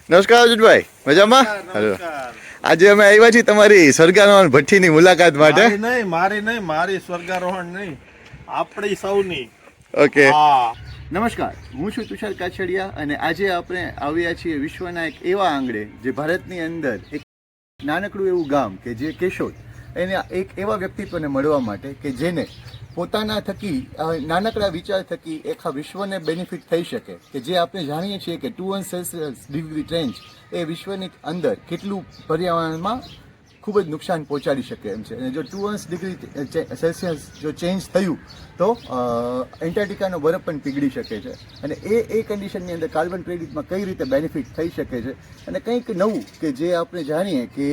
નમસ્કાર અર્જુનભાઈ, મજામાં? હેલો. આજે અમે આવ્યા છીએ તમારી સ્વર્ગારોહણ ભઠ્ઠીની મુલાકાત માટે. મારી સ્વર્ગારોહણ નહીં, આપણી સૌની. ઓકે. હા. નમસ્કાર, હું છું તુષાર કાછડિયા અને આજે આપણે આવ્યા છીએ વિશ્વના એક એવા આંગણે જે ભારતની અંદર એક નાનકડું એવું ગામ કે જે કેશોદ, એને એક એવા વ્યક્તિત્વને મળવા માટે કે જેને પોતાના થકી નાનકડા વિચાર થકી આખા વિશ્વને બેનિફિટ થઈ શકે, કે જે આપણે જાણીએ છીએ કે 2°C રેન્જ એ વિશ્વની અંદર કેટલું પર્યાવરણમાં ખૂબ જ નુકસાન પહોંચાડી શકે એમ છે. અને જો 2°C જો ચેન્જ થયું તો એન્ટાર્કટિકાનો બરફ પણ પીગળી શકે છે. અને એ કન્ડિશનની અંદર કાર્બન ક્રેડિટમાં કઈ રીતે બેનિફિટ થઈ શકે છે અને કંઈક નવું કે જે આપણે જાણીએ કે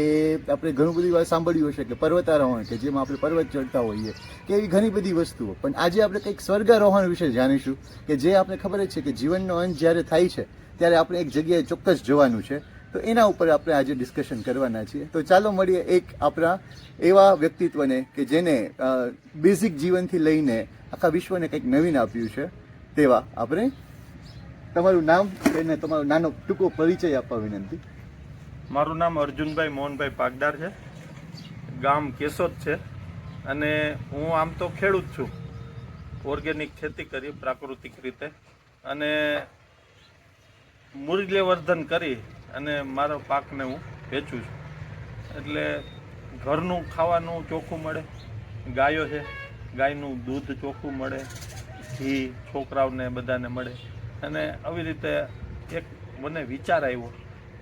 આપણે ઘણું બધી વાર સાંભળ્યું હશે કે પર્વતારોહણ, કે જેમાં આપણે પર્વત ચડતા હોઈએ કે એવી ઘણી બધી વસ્તુઓ, પણ આજે આપણે કંઈક સ્વર્ગારોહણ વિશે જાણીશું કે જે આપણે ખબર જ છે કે જીવનનો અંત જ્યારે થાય છે ત્યારે આપણે એક જગ્યાએ ચોક્કસ જવાનું છે. તો એના ઉપર આપણે આજે ડિસ્કશન કરવાના છીએ. તો ચાલો મળીએ એક આપણા એવા વ્યક્તિત્વને કે જેને બેઝિક જીવનથી લઈને આખા વિશ્વને કંઈક નવીન આપ્યું છે તેવા. આપણે તમારું નામ અને તમારો નાનો ટૂંકો પરિચય આપવા વિનંતી. મારું નામ અર્જુનભાઈ મોહનભાઈ પાગદાર છે, ગામ કેશોદ છે અને હું આમ તો ખેડૂત છું. ઓર્ગેનિક ખેતી કરી પ્રાકૃતિક રીતે અને મૂલ્યવર્ધન કરી અને મારા પાકને હું વેચું છું. એટલે ઘરનું ખાવાનું ચોખ્ખું મળે, ગાયો છે, ગાયનું દૂધ ચોખ્ખું મળે, ઘી છોકરાઓને બધાને મળે. અને આવી રીતે એક મને વિચાર આવ્યો,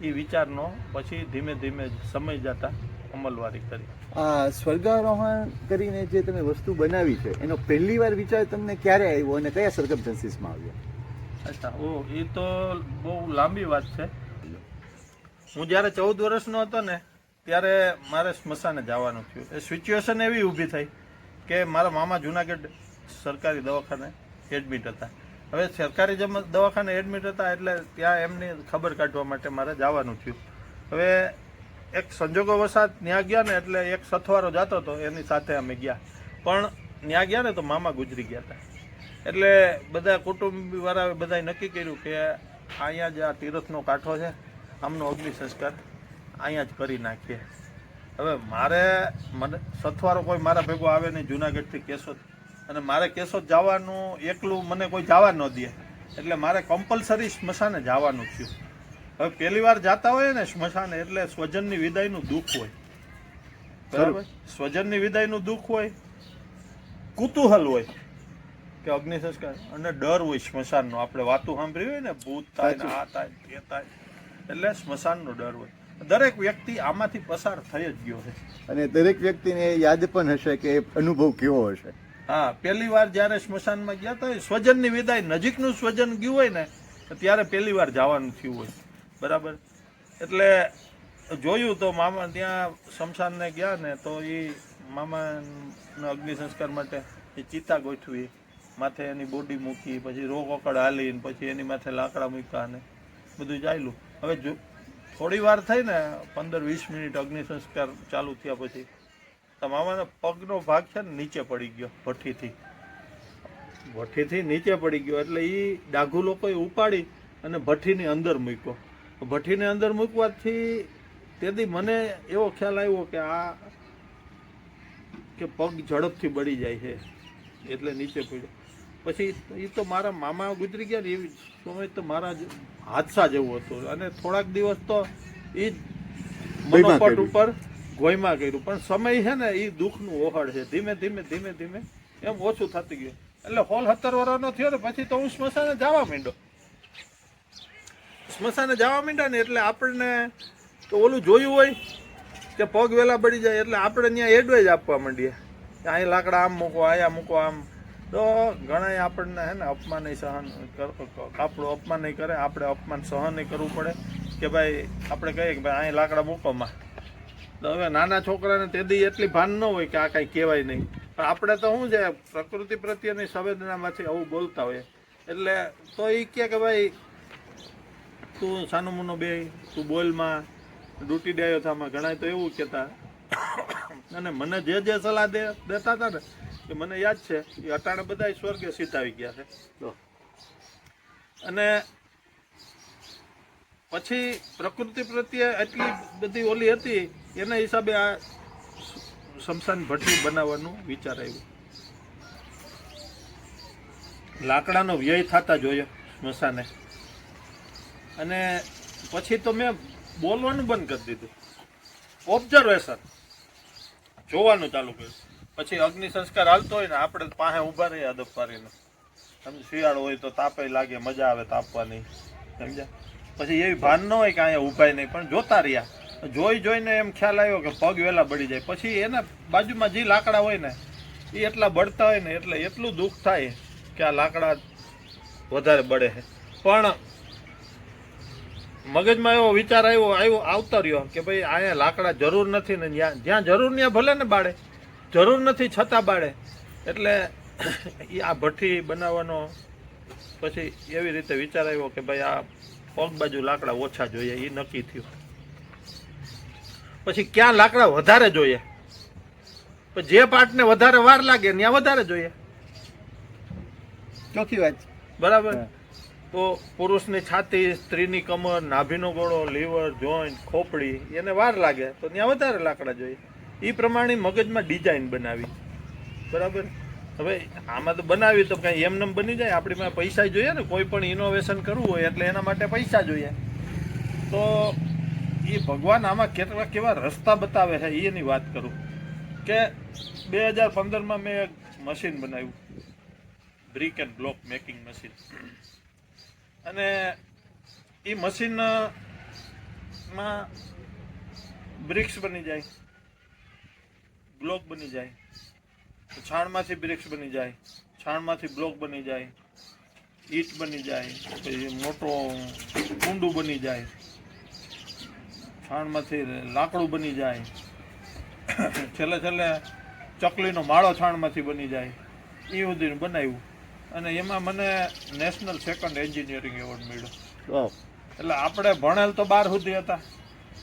એ વિચારનો પછી ધીમે ધીમે સમય જતા અમલવારી કરી. આ સ્વર્ગારોહણ કરીને જે તમે વસ્તુ બનાવી છે એનો પહેલી વાર વિચાર તમને ક્યારે આવ્યો અને કયા સર્કમસ્ટન્સીસમાં આવ્યો? અચ્છા, એ તો બહુ લાંબી વાત છે. હું જ્યારે 14 વર્ષનો હતો ને ત્યારે મારે સ્મશાને જવાનું થયું. એ સિચ્યુએશન એવી ઊભી થઈ કે મારા મામા જુનાગઢ સરકારી દવાખાને એડમિટ હતા. હવે સરકારી દવાખાને એડમિટ હતા એટલે ત્યાં એમની ખબર કાઢવા માટે મારે જવાનું થયું. હવે એક સંજોગોવશાત ત્યાં ગયા ને એટલે એક સથવારો જતો હતો, એની સાથે અમે ગયા. પણ ત્યાં ગયા ને તો મામા ગુજરી ગયા હતા. એટલે બધા કુટુંબવાળાએ બધાએ નક્કી કર્યું કે અહીંયા જ આ તીરથનો કાંઠો છે, આમનો અગ્નિ સંસ્કાર અહીંયા જ કરી નાખીએ. હવે મને સથવારો કોઈ મારા ભેગો આવે નહીં જુનાગઢથી કેશોદ, અને મારે કેશોદ જવાનું એકલું મને કોઈ જવા ન દે, એટલે મારે કમ્પલસરી સ્મશાને જવાનું થયું. હવે પહેલી વાર જતા હોય ને સ્મશાને એટલે સ્વજનની વિદાયનું દુઃખ હોય, બરાબર? સ્વજનની વિદાયનું દુઃખ હોય, કુતૂહલ હોય કે અગ્નિ સંસ્કાર, અને ડર હોય સ્મશાનનો. આપણે વાતું સાંભળી હોય ને, ભૂત થાય ને આ થાય તે થાય, એટલે સ્મશાનનો ડર હોય. દરેક વ્યક્તિ આમાંથી પસાર થઈ જ ગયો છે અને દરેક વ્યક્તિને યાદ પણ હશે કે અનુભવ કેવો હશે. હા, પહેલી વાર જ્યારે સ્મશાનમાં ગયા તો સ્વજનની વિદાય, નજીકનું સ્વજન ગયું હોય ને ત્યારે પહેલી વાર જવાનું થયું હોય, બરાબર? એટલે જોયું તો મામા ત્યાં સ્મશાનને ગયા ને તો એ મામાના અગ્નિ સંસ્કાર માટે એ ચિતા ગોઠવી, માથે એની બોડી મૂકી, પછી રોકકડ હાલીને પછી એની માથે લાકડા મૂક્યા ને બધું ચાલ્યું. હવે જો થોડી વાર થઈ ને 15-20 મિનિટ અગ્નિ સંસ્કાર ચાલુ થયા પછી તો મામાના પગનો ભાગ છે ને નીચે પડી ગયો, ભઠ્ઠીથી નીચે પડી ગયો. એટલે એ ડાઘુ લોકોએ ઉપાડી અને ભઠ્ઠીની અંદર મૂક્યો. ભઠ્ઠીની અંદર મૂકવાથી તેથી મને એવો ખ્યાલ આવ્યો કે પગ ઝડપથી બળી જાય છે, એટલે નીચે પડ્યો. પછી એ તો મારા મામા ગુજરી ગયા ને એવી સમય તો મારા હાદસા જેવું હતું. અને થોડાક દિવસ તો એ જ મનોપટ ઉપર ગોયમાં કર્યું. પણ સમય છે ને એ દુઃખનું ઓહળ છે, ધીમે ધીમે ધીમે ધીમે એમ ઓછું થતું ગયું. એટલે 16-17 વર્ષનો થયો ને પછી તો હું સ્મશાને જવા માંડ્યો. સ્મશાને જવા માંડ્યા ને એટલે આપણને તો ઓલું જોયું હોય કે પગ વેલા બળી જાય એટલે આપણે ત્યાં એડવાઇસ આપવા માંડીએ કે અહીં લાકડા આમ મૂકો, અહીંયા મૂકો, આમ. તો ઘણા આપણને હે ને અપમાન સહન, આપણું અપમાન નહીં કરે, આપણે અપમાન સહન નહીં કરવું પડે કે ભાઈ આપણે કહીએ કે ભાઈ અહીં લાકડા મૂકોમાં. તો હવે નાના છોકરાને તેથી એટલી ભાન ન હોય કે આ કાંઈ કહેવાય નહીં, પણ આપણે તો શું છે પ્રકૃતિ પ્રત્યેની સંવેદનામાંથી આવું બોલતા હોય. એટલે તો એ કહે કે ભાઈ તું સાનું મુનો બે, તું બોલમાં, ડૂટી ડાયો થામાં. ઘણા તો એવું કહેતા. અને મને જે સલાહ દેતા હતા ને કે મને યાદ છે એ અટાણે બધા સ્વર્ગે સીધાવી ગયા છે. અને પછી પ્રકૃતિ પ્રત્યે એટલી બધી ઓલી હતી એના હિસાબે આ સ્મશાન ભઠ્ઠી બનાવવાનું વિચાર આવ્યો. લાકડાનો વ્યય થતા જોયો સ્મશાને, અને પછી તો મેં બોલવાનું બંધ કરી દીધું, ઓબ્ઝર્વેશન જોવાનું ચાલુ કર્યું. પછી અગ્નિ સંસ્કાર હાલતો હોય ને આપણે પાસે ઊભા રહીએ અદબ પારીને, સમજ શિયાળો હોય તો તાપે લાગે, મજા આવે તાપવાની, સમજ્યા. પછી એવી ભાન ન હોય કે અહીંયા ઊભા નહીં, પણ જોતા રહ્યા. જોઈને એમ ખ્યાલ આવ્યો કે પગ વહેલા બળી જાય. પછી એના બાજુમાં જે લાકડા હોય ને એ એટલા બળતા હોય ને એટલે એટલું દુઃખ થાય કે આ લાકડા વધારે બળે છે. પણ મગજમાં એવો વિચાર આવતો રહ્યો કે ભાઈ અહીંયા લાકડા જરૂર નથી ને જ્યાં જરૂર ત્યાં ભલે ને બાળે, જરૂર નથી છતાં બાળે. એટલે એ આ ભઠ્ઠી બનાવવાનો પછી એવી રીતે વિચાર આવ્યો કે ભાઈ આ પગ બાજુ લાકડા ઓછા જોઈએ, એ નક્કી થયું. પછી ક્યાં લાકડા વધારે જોઈએ, જે પાર્ટને વધારે વાર લાગે ત્યાં વધારે જોઈએ. ચોખ્ખી વાત છે. બરાબર. તો પુરુષની છાતી, સ્ત્રીની કમર, નાભીનો ગોળો, લીવર, જોઈન્ટ, ખોપડી એને વાર લાગે તો ત્યાં વધારે લાકડા જોઈએ. એ પ્રમાણે મગજમાં ડિઝાઇન બનાવી. બરાબર. હવે આમાં તો બનાવી તો કઈ એમને બની જાય? આપણી પાસે પૈસા જોઈએ ને, કોઈ પણ ઇનોવેશન કરવું હોય એટલે એના માટે પૈસા જોઈએ. તો એ ભગવાન આમાં કેવા રસ્તા બતાવે છે એની વાત કરું કે 2015માં મેં એક મશીન બનાવ્યું, brick end block making machine. અને એ મશીનમાં બ્રિક્સ બની જાય, બ્લોક બની જાય, છાણમાંથી બ્રિક્સ બની જાય, છાણમાંથી બ્લોક બની જાય, ઈટ બની જાય, પછી મોટો કુંડું બની જાય, છાણમાંથી લાકડું બની જાય, છેલ્લે ચકલીનો માળો છાણમાંથી બની જાય. એ બધું બનાવ્યું અને એમાં મને નેશનલ સેકન્ડ એન્જિનિયરિંગ એવોર્ડ મળ્યો. એટલે આપણે ભણેલ તો 12 સુધી હતા,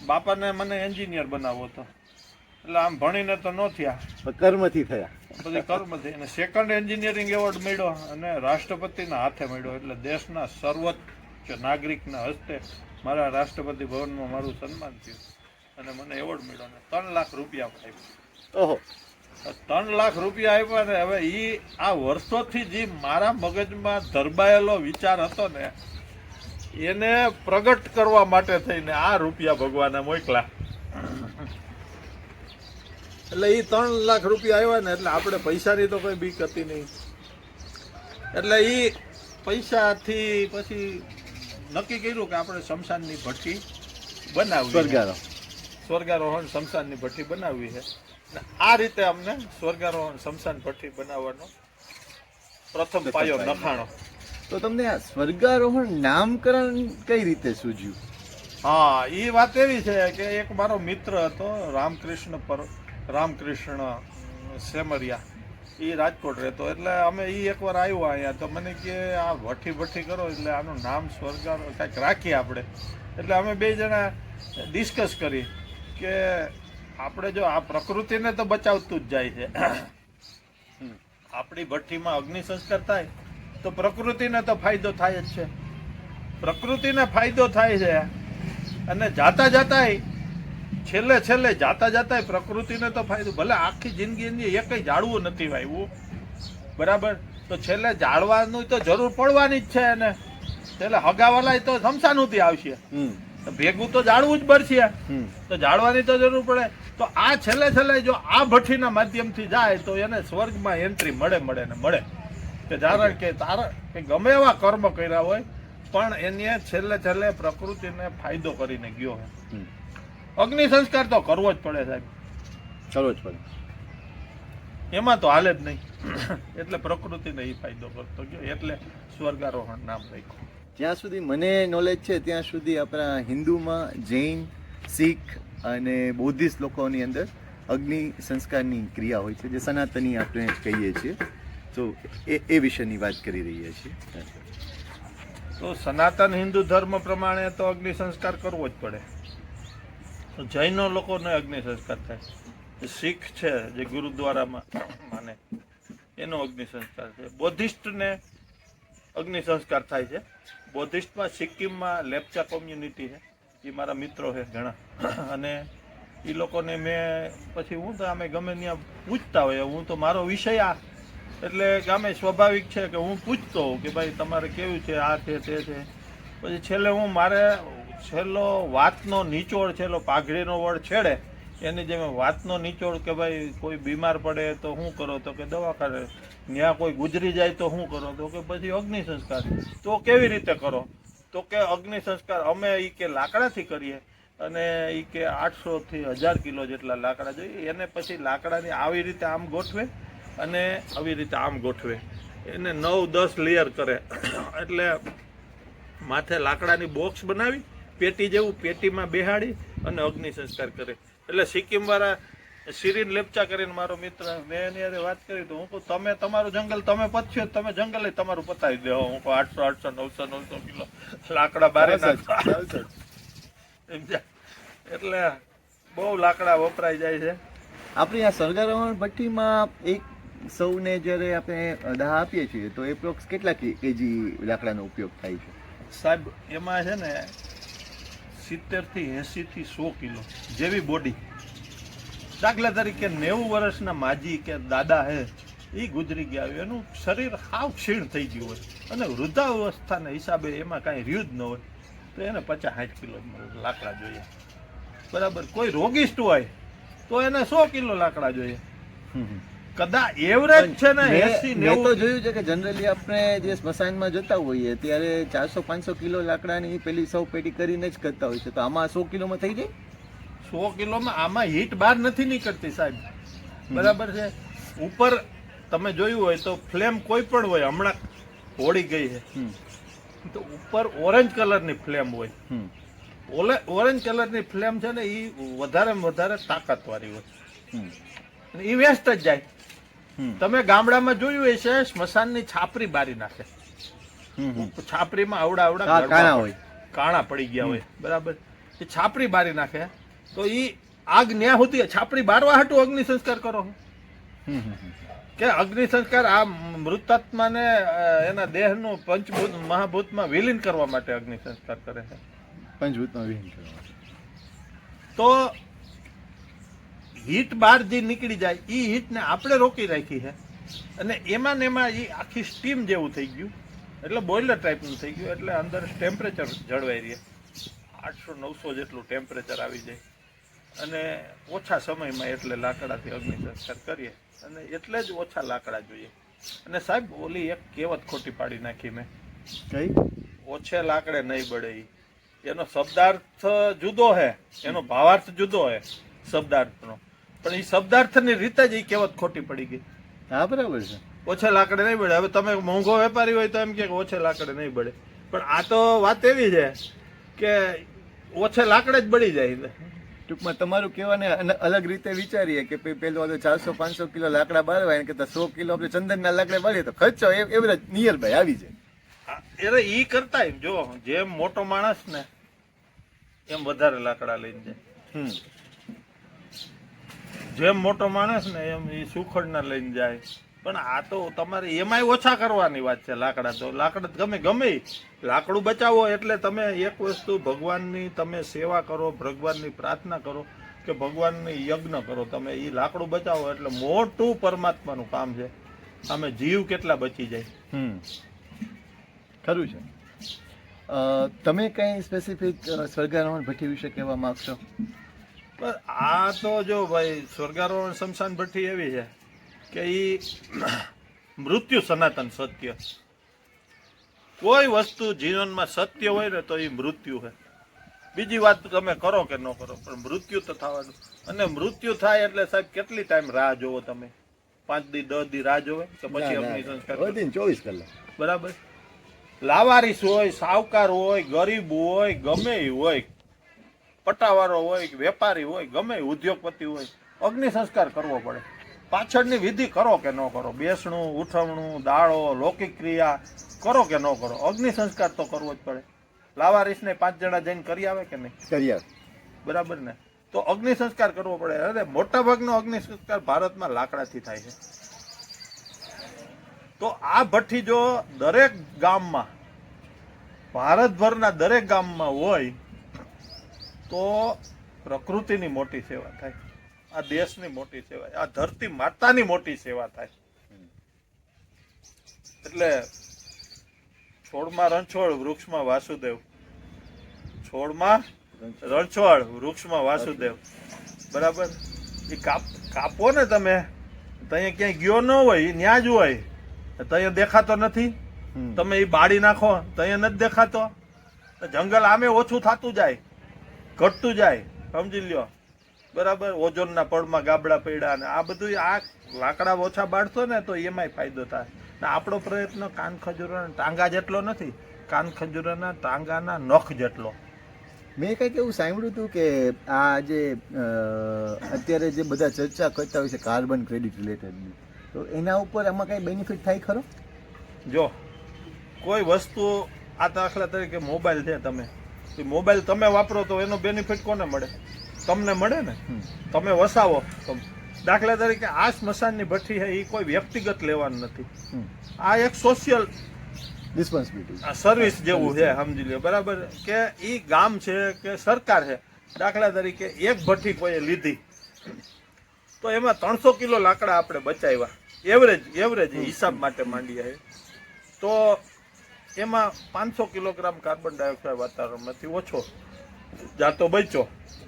બાપાને મને એન્જિનિયર બનાવવો હતો. એટલે આમ ભણીને તો ન થયા, કર્મથી થયા. પછી કર્મથી. અને સેકન્ડ એન્જિનિયરિંગ એવોર્ડ મળ્યો અને રાષ્ટ્રપતિના હાથે મળ્યો. એટલે દેશના સર્વોચ્ચ નાગરિકના હસ્તે મારા રાષ્ટ્રપતિ ભવનમાં મારું સન્માન થયું અને મને એવોર્ડ મળ્યો ને 3 લાખ રૂપિયા આપ્યા. ઓહો, 3 લાખ રૂપિયા આપ્યા ને હવે એ આ વર્ષોથી જે મારા મગજમાં ધરબાયેલો વિચાર હતો ને એને પ્રગટ કરવા માટે થઈને આ રૂપિયા ભગવાને મોકલા. એટલે એ 3 લાખ રૂપિયા આવ્યા ને એટલે આપણે પૈસાની તો કોઈ બીક હતી નહીં. એટલે એ પૈસાથી પછી નક્કી કર્યું કે આપણે સ્મશાનની ભઠ્ઠી બનાવવી, સ્વર્ગારોહણ સ્મશાનની ભઠ્ઠી બનાવવી છે. આ રીતે અમને સ્વર્ગારોહણ સ્મશાન ભઠ્ઠી બનાવવાનો પ્રથમ પાયો નખાણો. તો તમને આ સ્વર્ગારોહણ નામકરણ કઈ રીતે સૂઝ્યું? હા, એ વાત એવી છે કે એક મારો મિત્ર હતો રામકૃષ્ણ સેમરિયા, એ રાજકોટ રહેતો. એટલે અમે એ એકવાર આવ્યો અહીંયા તો મને કે આ ભઠ્ઠી કરો એટલે આનું નામ સ્વર્ગારોહણ કંઈક રાખીએ આપણે. એટલે અમે 2 જણા ડિસ્કસ કરી કે આપણે જો આ પ્રકૃતિને તો બચાવતું જ જાય છે, આપણી ભઠ્ઠીમાં અગ્નિ સંસ્કાર થાય તો પ્રકૃતિને તો ફાયદો થાય જ છે. પ્રકૃતિને ફાયદો થાય છે અને છેલ્લે જાતા પ્રકૃતિને તો ફાયદો. ભલે આખી જિંદગી એકઈ ઝાડવું નથી વાવ્યું, બરાબર, તો છેલ્લે ઝાડવાનું તો જરૂર પડવાની જ છે. અને છેલ્લે હગાવાલા તો સ્મશાનથી આવશે, ભેગું તો ઝાડવું જ પડશે, તો ઝાડવાની તો જરૂર પડે. તો આ છેલ્લે જો આ ભઠ્ઠીના માધ્યમથી જાય તો એને સ્વર્ગમાં એન્ટ્રી મળે. કે જાણે કે કે ગમે એવા કર્મ કર્યા હોય પણ એને છેલ્લે પ્રકૃતિને ફાયદો કરીને ગયો. અગ્નિ સંસ્કાર તો કરવો જ પડે સાહેબ, કરવો જ પડે, એમાં તો હાલે જ નહીં. એટલે પ્રકૃતિને એ ફાયદો કરતો ગયો એટલે સ્વર્ગારોહણ નામ રાખ્યું. જ્યાં સુધી મને નોલેજ છે ત્યાં સુધી આપણા હિન્દુમાં, જૈન, શીખ અને બૌદ્ધિસ્ટ લોકોની અંદર અગ્નિ સંસ્કારની ક્રિયા હોય છે, જે સનાતની આપણે કહીએ છીએ. તો એ વિષયની વાત કરી રહ્યા છીએ. તો સનાતન હિન્દુ ધર્મ પ્રમાણે તો અગ્નિ સંસ્કાર કરવો જ પડે. તો જૈનો લોકોને અગ્નિ સંસ્કાર થાય, શીખ છે જે ગુરુદ્વારામાં માને એનો અગ્નિ સંસ્કાર છે, બૌદ્ધિસ્ટને અગ્નિ સંસ્કાર થાય છે. બૌદ્ધિસ્ટમાં સિક્કિમમાં લેપ્ચા કોમ્યુનિટી છે, એ મારા મિત્રો છે ઘણા, અને એ લોકોને મેં પછી હું તો અમે ગમે ત્યાં પૂછતા હોય, હું તો મારો વિષય આ એટલે ગામે સ્વાભાવિક છે કે હું પૂછતો હોઉં કે ભાઈ તમારે કેવું છે, આ છે તે છે. પછી છેલ્લે હું મારે છેલ્લો વાતનો નિચોડ, છેલ્લો પાઘડીનો વડ છેડે એની જેમ વાતનો નિચોડ કે ભાઈ કોઈ બીમાર પડે તો શું કરો, તો કે દવાખાને, ત્યાં કોઈ ગુજરી જાય તો શું કરો, તો કે પછી અગ્નિ સંસ્કાર. તો કેવી રીતે કરો, તો કે અગ્નિ સંસ્કાર અમે એ કે લાકડાથી કરીએ, અને એ કે 800 થી 1000 કિલો જેટલા લાકડા જોઈએ. એને પછી લાકડાની આવી રીતે આમ ગોઠવે અને આવી રીતે આમ ગોઠવે, એને 9-10 લેયર કરે. એટલે માથે લાકડાની બોક્સ બનાવી પેટી જેવું, પેટીમાં બેહાડી અને અગ્નિ સંસ્કાર કરે. એટલે સિક્કિમ વાળા શિરીન લેપ્ચા કરીને મારો મિત્ર, મેં એની હારે વાત કરી તો હું કહું તમે તમારું જંગલ તમે પતશો, તમે જંગલ તમારું પતાવી દો. હું કહું 800, 900 કિલો લાકડા બારે નાખો. એટલે બહુ લાકડા વપરાઈ જાય છે. આપણી આ સરગારવણ ભઠ્ઠીમાં એક સૌને જ્યારે આપણે દાહ આપીએ છીએ તો એપ્રોક્સ કેટલા કેજી લાકડાનો ઉપયોગ થાય છે? સાહેબ એમાં છે ને 70 થી 80 થી 100 કિલો જેવી બોડી. દાખલા તરીકે 90 વર્ષના માજી કે દાદા હે, એ ગુજરી ગયા હોય, એનું શરીર હાવ ક્ષીણ થઈ ગયું હોય અને વૃદ્ધાવસ્થાના હિસાબે એમાં કાંઈ રહ્યું જ ન હોય, તો એને 50-60 કિલો લાકડા જોઈએ. બરાબર. કોઈ રોગિષ્ટ હોય તો એને 100 કિલો લાકડા જોઈએ. કદાચ એવરેજ છે ને 80-90. મેં તો જોયું છે કે જનરલી આપણે જે સ્મશાનમાં જતા હોઈએ ત્યારે 400-500 કિલો લાકડાની પેલી સૌ પેટી કરીને જ કરતા હોય છે, તો આમાં 100 કિલોમાં થઈ જાય? 100 કિલોમાં આમાં હીટ બહાર નથી નીકળતી સાહેબ. બરાબર છે. ઉપર તમે જોયું હોય તો ફ્લેમ કોઈ પણ હોય, હમણાં હોળી ગઈ છે તો ઉપર ઓરેન્જ કલરની ફ્લેમ હોય. ઓરેન્જ કલરની ફ્લેમ છે ને એ વધારે તાકાતવાળી હોય, એ વેસ્ટ જ જાય. તમે ગામડામાં જોયું હશે સ્મશાનની છાપરી બારી નાખે, છાપરીમાં આવડા હોય, કાણા પડી ગયા હોય, બરાબર, એ છાપરી બારી નાખે. તો એ આગ ન્યા સુધી છાપરી બારવા હાટું અગ્નિ સંસ્કાર કરો કે અગ્નિ સંસ્કાર આ મૃતાત્માને એના દેહનું પંચભૂત મહાભૂતમાં વિલીન કરવા માટે અગ્નિ સંસ્કાર કરે છે. પંચભૂતમાં વિલીન કરવા. તો હીટ બહાર જે નીકળી જાય એ હીટને આપણે રોકી રાખી છે, અને એમાં ને એમાં એ આખી સ્ટીમ જેવું થઈ ગયું, એટલે બોઇલર ટાઈપનું થઈ ગયું. એટલે અંદર ટેમ્પરેચર જળવાઈ રહે, 800-900 જેટલું ટેમ્પરેચર આવી જાય, અને ઓછા સમયમાં એટલે લાકડાથી અગ્નિ સંસ્કાર કરીએ, અને એટલે જ ઓછા લાકડા જોઈએ. અને સાહેબ ઓલી એક કહેવત ખોટી પાડી નાખી મેં, ઓછે લાકડે નહીં બળે. એનો શબ્દાર્થ જુદો હે, એનો ભાવાર્થ જુદો હે શબ્દાર્થનો, પણ એ શબ્દાર્થની રીતે જ એ કહેવત ખોટી પડી ગઈ. હા, બરાબર છે. ઓછે લાકડે નહીં બળે. હવે તમે મોંઘો વેપારી હોય તો એમ કે ઓછે લાકડે નહીં બળે, પણ આ તો વાત એવી છે કે ઓછે લાકડે જ બળી જાય. ટૂંકમાં તમારું કહેવાને અલગ રીતે વિચારીએ કે પેલું 400-500 કિલો લાકડા બાળવા એને કરતા 100 કિલો આપણે ચંદનના લાકડા બાળીએ તો ખર્ચો એવરેજ નિયર બાય આવી જાય. એટલે ઈ કરતા જો જેમ મોટો માણસ ને એમ વધારે લાકડા લઈને જાય, જેમ મોટો માણસ ને એમ એ સુખડના લઈને જાય. પણ આ તો તમારે એમાંય ઓછા કરવાની વાત છે. લાકડા તો લાકડા ગમે લાકડું બચાવો એટલે તમે એક વસ્તુ ભગવાનની તમે સેવા કરો, ભગવાનની પ્રાર્થના કરો કે ભગવાનની યજ્ઞ કરો. તમે એ લાકડું બચાવો એટલે મોટું પરમાત્માનું કામ છે. આમે જીવ કેટલા બચી જાય. ખરું છે. તમે કઈ સ્પેસિફિક સ્વર્ગારોહણ ભઠ્ઠી વિશે કહેવા માંગશો? આ તો જો ભાઈ સ્વર્ગારોહણ સ્મશાન ભઠ્ઠી એવી છે કે ઈ મૃત્યુ સનાતન સત્ય. કોઈ વસ્તુ જીવનમાં સત્ય હોય ને તો એ મૃત્યુ છે. બીજી વાત તમે કરો કે ન કરો, પણ મૃત્યુ તો થવાનું. અને મૃત્યુ થાય એટલે સાહેબ કેટલી ટાઈમ રાહ જોવો તમે? 5 દી 10 દી રાહ જોવે કે પછી અગ્નિ સંસ્કાર? 24 કલાક. બરાબર. લાવારીસ હોય, સાવકાર હોય, ગરીબ હોય, ગમે હોય, પટાવાળો હોય, વેપારી હોય, ગમે ઉદ્યોગપતિ હોય, અગ્નિ સંસ્કાર કરવો પડે. પાછળની વિધિ કરો કે ન કરો, બેસણું, ઉઠવણું, દાળો, લૌકિક ક્રિયા કરો કે ન કરો, અગ્નિ સંસ્કાર તો કરવો જ પડે. લાવારીસને 5 જણા જઈને કરી આવે કે નહીં? કરી આવે. બરાબર ને? તો અગ્નિ સંસ્કાર કરવો પડે. અરે મોટા ભાગનો અગ્નિ સંસ્કાર ભારતમાં લાકડાથી થાય છે. તો આ ભઠ્ઠી જો દરેક ગામમાં, ભારતભરના દરેક ગામમાં હોય તો પ્રકૃતિની મોટી સેવા થાય, આ દેશની મોટી સેવા, આ ધરતી માતાની મોટી સેવા થાય. એટલે છોડમાં રણછોડ, વૃક્ષમાં વાસુદેવ. છોડમાં રણછોડ, વૃક્ષમાં વાસુદેવ. બરાબર. એ કાપો ને તમે, ત્યાં ક્યાંય ગયો ન હોય, એ ન્યા જ હોય, ત્યાં દેખાતો નથી. તમે એ બાળી નાખો, ત્યાં નથી દેખાતો. જંગલ આમે ઓછું થતું જાય, ઘટતું જાય, સમજી લ્યો. બરાબર. ઓઝોનના પડમાં ગાબડા પડ્યા ને આ બધું. આ લાકડા ઓછા બાળશો ને તો એમાંય ફાયદો થાય. ને આપણો પ્રયત્ન કાન ખજૂરાના ટાંગા જેટલો નથી, કાન ખજૂરાના ટાંગાના નખ જેટલો. મેં કંઈક એવું સાંભળ્યું હતું કે આ જે અત્યારે જે બધા ચર્ચા કરતા હોય છે કાર્બન ક્રેડિટ રિલેટેડની, તો એના ઉપર આમાં કઈ બેનિફિટ થાય ખરો? જો કોઈ વસ્તુ, આ દાખલા તરીકે મોબાઈલ છે, મોબાઈલ તમે વાપરો તો એનો બેનિફિટ કોને મળે? તમને મળે ને. તમે વસાવો તો દાખલા તરીકે આ સ્મશાનની ભઠ્ઠી છે એ કોઈ વ્યક્તિગત લેવાનું નથી, આ એક સોશિયલ રિસ્પોન્સિબિલિટી, સર્વિસ જેવું છે, સમજી લો. બરાબર. કે એ ગામ છે કે સરકાર છે, દાખલા તરીકે એક ભઠ્ઠી કોઈએ લીધી તો એમાં 300 કિલો લાકડા આપણે બચાવ્યા, એવરેજ હિસાબ માટે માંડીએ તો એમાં 500 કિલોગ્રામ કાર્બન ડાયોક્સાઇડ વાતાવરણમાંથી ઓછો જાતો બચ્યો,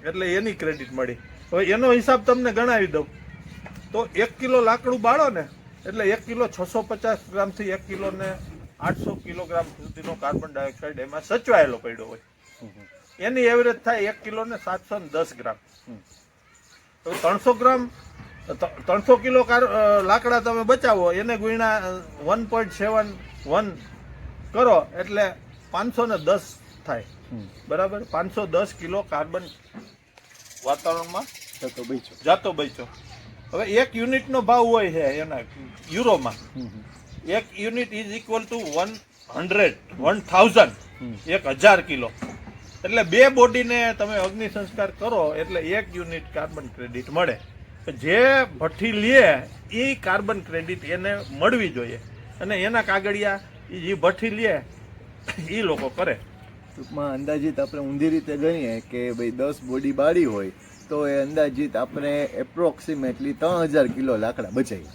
એટલે એની ક્રેડિટ મળી. હવે એનો હિસાબ તમને ગણાવી દઉં તો 1 કિલો લાકડું બાળો ને એટલે 1 કિલો 650 ગ્રામથી 1 કિલો ને 800 કિલોગ્રામ સુધીનો કાર્બન ડાયોક્સાઇડ એમાં સચવાયેલો પડ્યો હોય. એની એવરેજ થાય 1 કિલો ને 710 ગ્રામ. તો 300 કિલો લાકડા તમે બચાવો, એને ગુણ્યા 1.71 કરો એટલે 510 થાય. બરાબર. 510 કિલો કાર્બન વાતાવરણમાં જાતો બચ્યો. હવે 1 યુનિટનો ભાવ હોય છે એના યુરોમાં. 1 unit is equal to 1000 kilo. એટલે 2 બોડીને તમે અગ્નિ સંસ્કાર કરો એટલે 1 યુનિટ કાર્બન ક્રેડિટ મળે. જે ભઠ્ઠી લે એ કાર્બન ક્રેડિટ એને મળવી જોઈએ, અને એના કાગળિયા એ ભઠ્ઠી લે એ લોકો કરે. ટૂંકમાં અંદાજિત આપણે ઊંધી રીતે ગણીએ કે ભાઈ 10 બોડી બાળી હોય તો એ અંદાજિત આપણે એપ્રોક્સિમેટલી 3000 કિલો લાકડા બચાવી.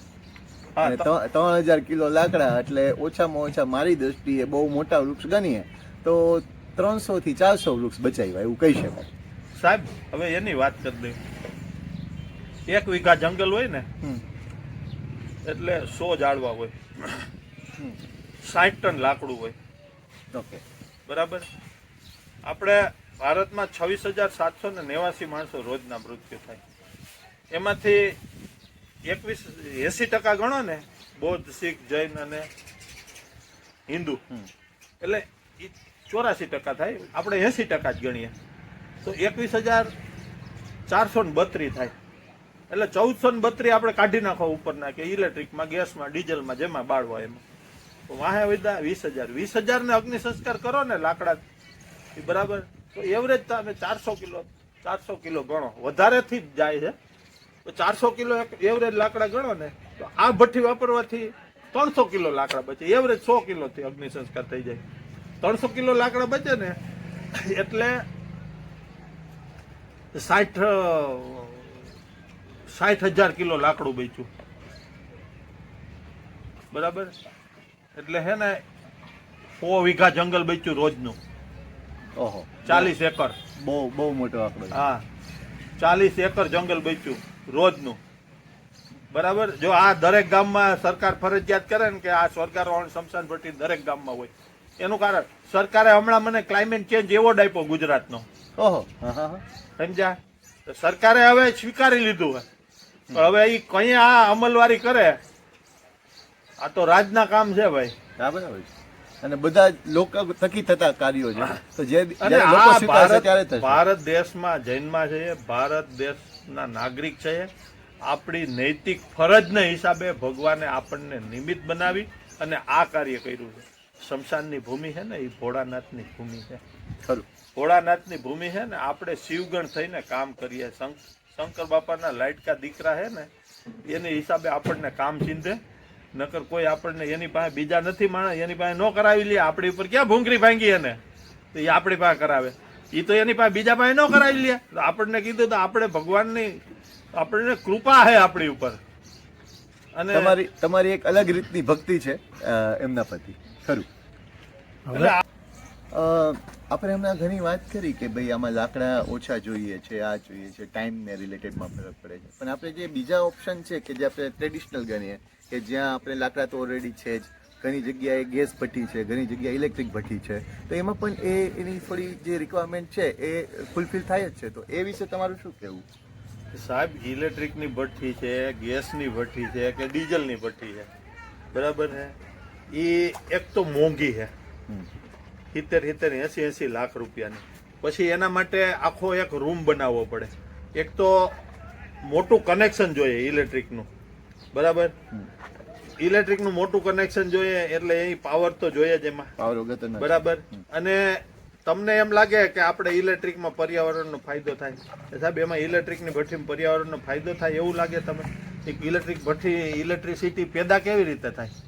3000 કિલો લાકડા એટલે ઓછામાં ઓછા મારી દ્રષ્ટિએ બહુ મોટા વૃક્ષ ગણીએ તો 300 થી 400 વૃક્ષ બચાવ્યા એવું કહી શકાય. સાહેબ હવે એની વાત કરી દઈએ. 1 વીઘા જંગલ હોય ને એટલે 100 ઝાડવા હોય, 60 ટન લાકડું હોય. ઓકે. બરાબર. આપણે ભારતમાં 26,789 માણસો રોજના મૃત્યુ થાય. એમાંથી 80% ગણો ને બૌદ્ધ, શીખ, જૈન અને હિન્દુ, એટલે 84% થાય. આપણે 80% જ ગણીએ તો 21,432 થાય. એટલે 1432 આપણે કાઢી નાખો ઉપરના, કે ઇલેક્ટ્રિકમાં, ગેસમાં, ડીઝલમાં, જેમાં બાળવા એમાં. વાહે વધ્યા 20,000 ને અગ્નિ સંસ્કાર કરો ને લાકડા, બરાબર. તો એવરેજ તમે 400 કિલો ગણો, વધારેથી જ જાય છે. તો 400 કિલો એવરેજ લાકડા ગણો ને તો આ ભઠ્ઠી વાપરવાથી 300 કિલો લાકડા બચે. એવરેજ 100 કિલોથી અગ્નિ સંસ્કાર થઈ જાય. 300 કિલો લાકડા બચે ને એટલે 60,000 કિલો લાકડું બચ્યું. બરાબર. એટલે હે ને 100 વીઘા જંગલ બચ્યું રોજનું. ઓહો, 40 એકર. બહુ મોટો આંકડો. હા, 40 એકર જંગલ બચ્યું રોજનું. બરાબર. જો આ દરેક ગામમાં સરકાર ફરજિયાત કરે ને કે આ સ્વર્ગારોહણ સ્મશાન ભઠ્ઠી દરેક ગામમાં હોય, એનું કારણ સરકારે હમણાં મને ક્લાઇમેટ ચેન્જ એવોર્ડ આપ્યો ગુજરાતનો. ઓહો, સમજ્યા? સરકારે હવે સ્વીકારી લીધું છે. હવે એ કઈ આ અમલવારી કરે, આ તો રાજના કામ છે ભાઈ. બરાબર છે. અને બધા લોકો થકી થતા કાર્યો છે. તો જે ભારત દેશમાં જન્મા છે, ભારત દેશના નાગરિક છે, આપણી નૈતિક ફરજને હિસાબે ભગવાને આપણને નિમિત્ત બનાવી અને આ કાર્ય કર્યું છે. શમશાનની ભૂમિ છે ને એ ભોળાનાથની ભૂમિ છે. ખરું. ભોળાનાથની ભૂમિ છે ને, આપણે શિવગણ થઈને કામ કરીએ. શંકર બાપાના લાડકા દીકરા છે ને, એને હિસાબે આપણને કામ ચીંધે નકર કોઈ આપણને એની પાસે બીજા નથી માણસ એની પાસે ન કરાવી લે. આપણી ઉપર ક્યાં ભૂંગળી ભાંગી એને તો એ આપણી પાસે કરાવે. એ તો એની પાસે બીજા પાસે ન કરાવી લે. તો આપણને કીધું તો આપણે ભગવાનની આપણને કૃપા છે આપણી ઉપર. અને તમારી એક અલગ રીતની ભક્તિ છે એમના પ્રતિ, ખરું? એટલે આપણે હમણાં ઘણી વાત કરી કે ભાઈ આમાં લાકડા ઓછા જોઈએ છે, આ જોઈએ છે, ટાઈમને રિલેટેડમાં ફરક પડે છે. પણ આપણે જે બીજા ઓપ્શન છે કે જે આપણે ટ્રેડિશનલ ગણીએ કે જ્યાં આપણે લાકડા તો ઓલરેડી છે જ, ઘણી જગ્યાએ ગેસ ભઠ્ઠી છે, ઘણી જગ્યાએ ઇલેક્ટ્રિક ભઠ્ઠી છે, તો એમાં પણ એની થોડી જે રિક્વાયરમેન્ટ છે એ ફૂલફિલ થાય જ છે. તો એ વિશે તમારું શું કહેવું? સાહેબ, ઇલેક્ટ્રિકની ભઠ્ઠી છે, ગેસની ભઠ્ઠી છે કે ડીઝલની ભઠ્ઠી છે, બરાબર છે, એ એક તો મોંઘી છે, 70-80 લાખ રૂપિયાની. પછી એના માટે આખો એક રૂમ બનાવવો પડે. એક તો મોટું કનેક્શન જોઈએ ઇલેક્ટ્રિકનું, બરાબર. ઇલેક્ટ્રિકનું મોટું કનેક્શન જોઈએ એટલે એ પાવર તો જોઈએ જ એમાં, પાવર વગર તો ન બરાબર. અને તમને એમ લાગે કે આપણે ઇલેક્ટ્રિકમાં પર્યાવરણનો ફાયદો થાય, સાહેબ એમાં ઇલેક્ટ્રિકની ભઠ્ઠીમાં પર્યાવરણનો ફાયદો થાય એવું લાગે તમે? એક ઇલેક્ટ્રિક ભઠ્ઠી ઇલેક્ટ્રિસિટી પેદા કેવી રીતે થાય?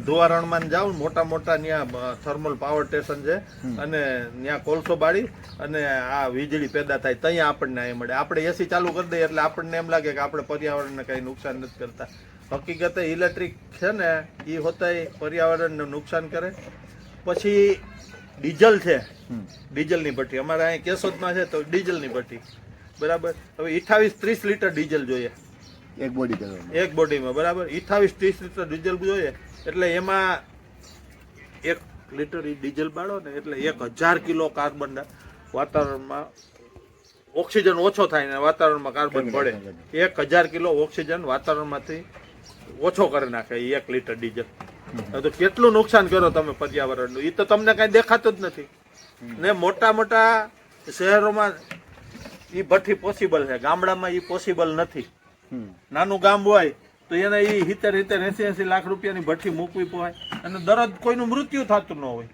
ધોવારણમાં જાઓ, મોટા મોટા ત્યાં થર્મલ પાવર સ્ટેશન છે અને ત્યાં કોલસો બાળી અને આ વીજળી પેદા થાય, ત્યાં આપણને એ મળે. આપણે એસી ચાલુ કરી દઈએ એટલે આપણને એમ લાગે કે આપણે પર્યાવરણને કંઈ નુકસાન નથી કરતા. હકીકતે ઇલેક્ટ્રિક છે ને એ હોતા પર્યાવરણને નુકસાન કરે. પછી ડીઝલ છે, ડીઝલની ભઠ્ઠી અમારે અહીં કેશોદમાં છે તો ડીઝલની ભઠ્ઠી, બરાબર. હવે 28-30 લીટર ડીઝલ જોઈએ એક બોડીમાં, બરાબર. 28-30 લીટર ડીઝલ જોઈએ એટલે એમાં 1 લીટર ડીઝલ બાળો ને એટલે 1000 કિલો કાર્બન વાતાવરણમાં ઓક્સિજન ઓછો થાય ને વાતાવરણમાં કાર્બન પડે. 1000 કિલો ઓક્સિજન વાતાવરણમાંથી ઓછો કરી નાખે 1 લીટર ડીઝલ. તો કેટલું નુકસાન કરો તમે પર્યાવરણનું, એ તો તમને કઈ દેખાતું જ નથી ને. મોટા મોટા શહેરોમાં એ ભઠ્ઠી પોસિબલ છે, ગામડામાં એ પોસિબલ નથી. નાનું ગામ હોય તો એને એ 70-80 લાખ રૂપિયાની ભઠ્ઠી મૂકવી પોહાય અને દરરોજ કોઈનું મૃત્યુ થતું ન હોય.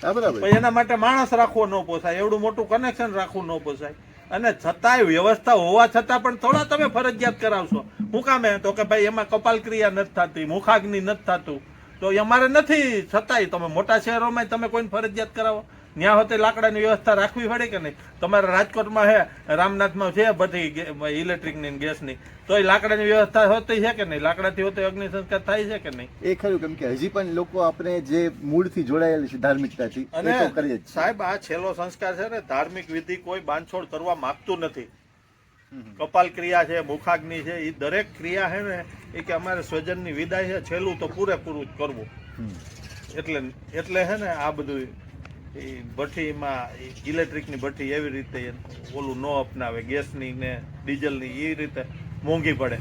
પણ એના માટે માણસ રાખવો ન પોસાય, એવડું મોટું કનેક્શન રાખવું ન પોસાય. અને છતાંય વ્યવસ્થા હોવા છતાં પણ થોડા તમે ફરજિયાત કરાવશો. શું કામે? તો કે ભાઈ એમાં કપાલ ક્રિયા નથી થતી, મુખાગ્નિ નથી થતું, તો અમારે નથી. છતાંય તમે મોટા શહેરોમાં તમે કોઈને ફરજિયાત કરાવો, ત્યાં હોતે લાકડાની વ્યવસ્થા રાખવી પડે કે નહીં? તમારે રાજકોટમાં છે, રામનાથમાં છે બધી ઇલેક્ટ્રિકની ગેસની, તો એ લાકડાની વ્યવસ્થા હોતી છે કે નહીં? લાકડાથી હોતે અગ્નિ સંસ્કાર થાય છે કે નહીં? એ ખરું, કેમ કે હજી પણ લોકો આપણે જે મૂળથી જોડાયેલી છે ધાર્મિકતાથી, અને સાહેબ આ છેલ્લો સંસ્કાર છે ને, ધાર્મિક વિધિ કોઈ બાંધછોડ કરવા માંગતું નથી. કપાલ ક્રિયા છે, મુખાગ્નિ છે, એ દરેક ક્રિયા છે ને એ કે અમારે સ્વજનની વિદાય છે, છેલ્લું તો પૂરેપૂરું જ કરવું. એટલે છે ને આ બધું ભઠ્ઠીમાં ઇલેક્ટ્રિકની ભઠ્ઠી એવી રીતે ઓલું ન અપનાવે, ગેસની ને ડીઝલની એ રીતે મોંઘી પડે.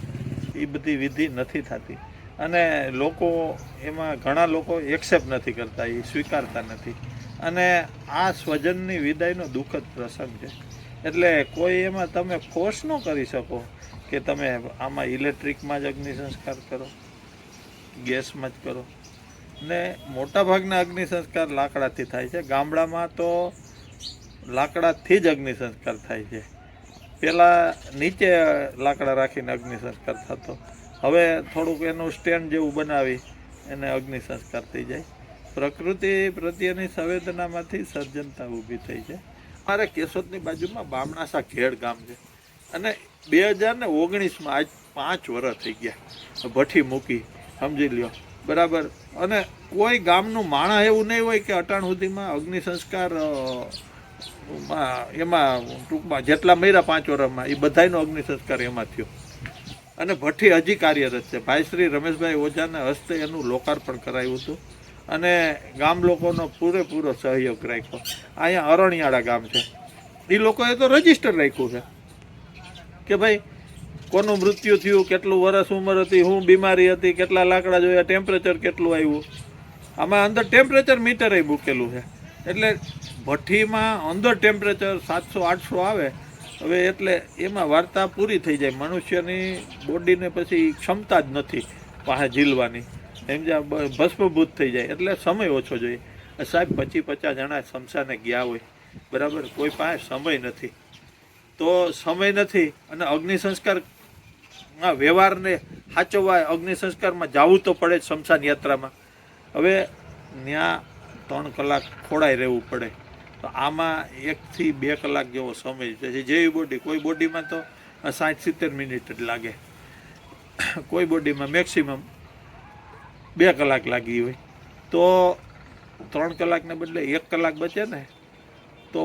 એ બધી વિધિ નથી થતી અને લોકો એમાં ઘણા લોકો એક્સેપ્ટ નથી કરતા, એ સ્વીકારતા નથી. અને આ સ્વજનની વિદાયનો દુઃખદ પ્રસંગ છે એટલે કોઈ એમાં તમે ફોર્સ ન કરી શકો કે તમે આમાં ઇલેક્ટ્રિકમાં જ અગ્નિ સંસ્કાર કરો, ગેસમાં જ કરો. ને મોટા ભાગના અગ્નિ સંસ્કાર લાકડાથી થાય છે. ગામડામાં તો લાકડાથી જ અગ્નિ સંસ્કાર થાય છે. પહેલાં નીચે લાકડા રાખીને અગ્નિ સંસ્કાર થતો, હવે થોડુંક એનું સ્ટેન્ડ જેવું બનાવી એને અગ્નિ સંસ્કાર થઈ જાય. પ્રકૃતિ પ્રત્યેની સંવેદનામાંથી સર્જનતા ઊભી થઈ છે. મારે કેશોદની બાજુમાં બામણાસા ઘેડ ગામ છે અને 2019માં આજ 5 વર્ષ થઈ ગયા ભઠ્ઠી મૂકી, સમજી લ્યો, બરાબર. અને કોઈ ગામનું માણસ એવું નહીં હોય કે અટાણ સુધીમાં અગ્નિ સંસ્કાર એમાં ટૂંકમાં જેટલા મર્યા 5 વર્ષમાં એ બધાનો અગ્નિ સંસ્કાર એમાં થયો. અને ભઠ્ઠી હજી કાર્યરત છે. ભાઈ શ્રી રમેશભાઈ ઓઝાના હસ્તે એનું લોકાર્પણ કરાયું હતું અને ગામ લોકોનો પૂરેપૂરો સહયોગ રાખ્યો. અહીંયા અરણિયાળા ગામ છે, એ લોકોએ તો રજીસ્ટર રાખ્યું છે કે ભાઈ કોનું મૃત્યુ થયું, કેટલું વર્ષ ઉંમર હતી, શું બીમારી હતી, કેટલા લાકડા જોયા, ટેમ્પરેચર કેટલું આવ્યું. આમાં અંદર ટેમ્પરેચર મીટર એ મૂકેલું છે. એટલે ભઠ્ઠીમાં અંદર ટેમ્પરેચર 700-800 આવે હવે, એટલે એમાં વાર્તા પૂરી થઈ જાય. મનુષ્યની બોડીને પછી ક્ષમતા જ નથી પાસે ઝીલવાની, સમજ્યા, ભસ્મભૂત થઈ જાય. એટલે સમય ઓછો જોઈએ. સાહેબ 25-50 જણા શમશાને ગયા હોય, બરાબર, કોઈ પાસે સમય નથી. તો સમય નથી અને અગ્નિ સંસ્કાર વ્યવહારને સાચવવા અગ્નિ સંસ્કારમાં જવું તો પડે જ સ્મશાન યાત્રામાં. હવે ત્યાં 3 કલાક ખોડાઈ રહેવું પડે, તો આમાં 1 થી 2 કલાક જેવો સમય છે. જેવી બોડી, કોઈ બોડીમાં તો 60-70 મિનિટ જ લાગે, કોઈ બોડીમાં મેક્સિમમ 2 કલાક લાગી હોય. તો 3 કલાકને બદલે 1 કલાક બચે ને, તો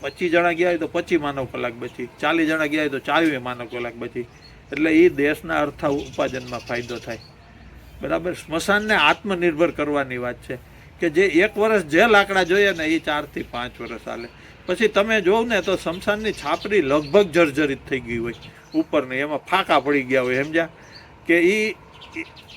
25 જણા ગયા હોય તો 25 માનવ કલાક બચી, 40 જણા ગયા હોય તો 40 માનવ કલાક બચી. એટલે એ દેશના અર્થ ઉપાર્જનમાં ફાયદો થાય. બરાબર. સ્મશાનને આત્મનિર્ભર કરવાની વાત છે કે જે 1 વર્ષ જે લાકડા જોઈએ ને એ 4 થી 5 વર્ષ હાલે. પછી તમે જોવ ને તો સ્મશાનની છાપરી લગભગ જર્જરિત થઈ ગઈ હોય ઉપરની, એમાં ફાંકા પડી ગયા હોય, સમજ્યા કે એ